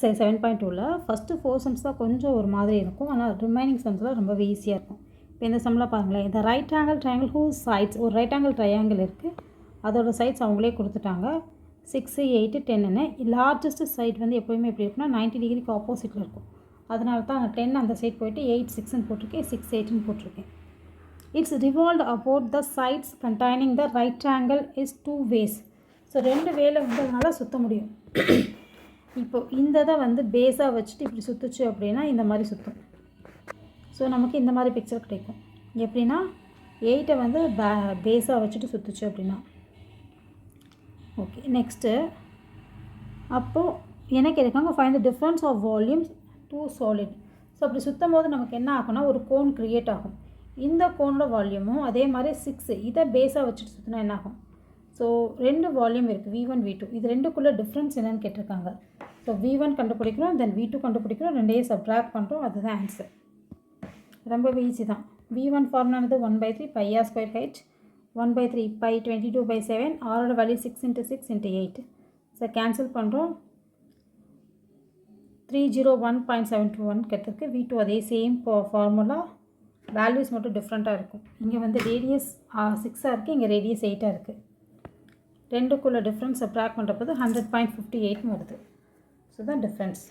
7.2ல first 4 sums தான் கொஞ்சம் ஒரு மாதிரி இருக்கும். ஆனால் ரிமைனிங் சம்ஸ்லாம் ரொம்பவே ஈஸியாக இருக்கும். இப்போ இந்த சம்மில் பாருங்களேன், இந்த right angle triangle whose sides, ஒரு ரைட் ஆங்கிள் ட்ரையாங்கிள் இருக்குது, அதோட சைட்ஸ் அவங்களே கொடுத்துட்டாங்க. 6, 8, 10ன்னு. லார்ஜஸ்ட் சைட் வந்து எப்போயுமே எப்படி இருக்குன்னா 90 டிகிரிக்கு ஆப்போசிட்டில் இருக்கும். அதனால தான் நான் 10 அந்த சைட் போயிட்டு 8, 6ன்னு போட்டிருக்கேன், 6, 8ன்னு போட்டிருக்கேன். It's revolved about the sides containing the right angle is 2 ways. So 2 வேல வந்து அதனால் சுற்ற முடியும். இப்போ இந்த இதை வந்து பேஸாக வச்சுட்டு இப்படி சுற்றுச்சு அப்படின்னா இந்த மாதிரி சுற்றும். ஸோ நமக்கு இந்த மாதிரி பிக்சர் கிடைக்கும். எப்படின்னா 8 வந்து பேஸாக வச்சுட்டு சுற்றுச்சு அப்படின்னா. ஓகே, நெக்ஸ்ட்டு அப்போது எனக்கு இருக்காங்க find the difference of volumes two solid. So அப்படி சுற்றும் போது நமக்கு என்ன ஆகும்னா ஒரு கோன் க்ரியேட் ஆகும். இந்த கோனோட வால்யூமும் அதே மாதிரி 6 இதை பேஸாக வச்சுட்டு சுற்றினா என்ன ஆகும்? ஸோ 2 வால்யூம் இருக்குது, V1 V2. இது ரெண்டுக்குள்ளே டிஃப்ரென்ஸ் என்னென்னு கேட்டிருக்காங்க. ஸோ V1 கண்டுபிடிக்கிறோம், தென் V2 கண்டுபிடிக்கிறோம், ரெண்டையும் சப்ட்ராக்ட் பண்ணுறோம், அதுதான் ஆன்சர். ரொம்பவே ஈஸி தான். V1 ஃபார்முலானது 1/3 πr²h, 1/3 π 22/7, ஆரோட வேல்யூ 6 × 6 × 8. ஸோ கேன்சல் பண்ணுறோம், 301.721 கிடைத்திருக்கு. V2 அதே சேம் ஃபார்முலா, வேல்யூஸ் மட்டும் டிஃப்ரெண்ட்டாக இருக்கும். இங்கே வந்து ரேடியஸ் 6ஆக இருக்குது, இங்கே ரேடியஸ் 8ஆக இருக்குது. ரெண்டுக்குள்ள டிஃப்ரென்ஸ் சப்ட்ராக்ட் பண்ணுறப்போ 100.58 வருது. ஸோ தான் டிஃப்ரென்ஸ்.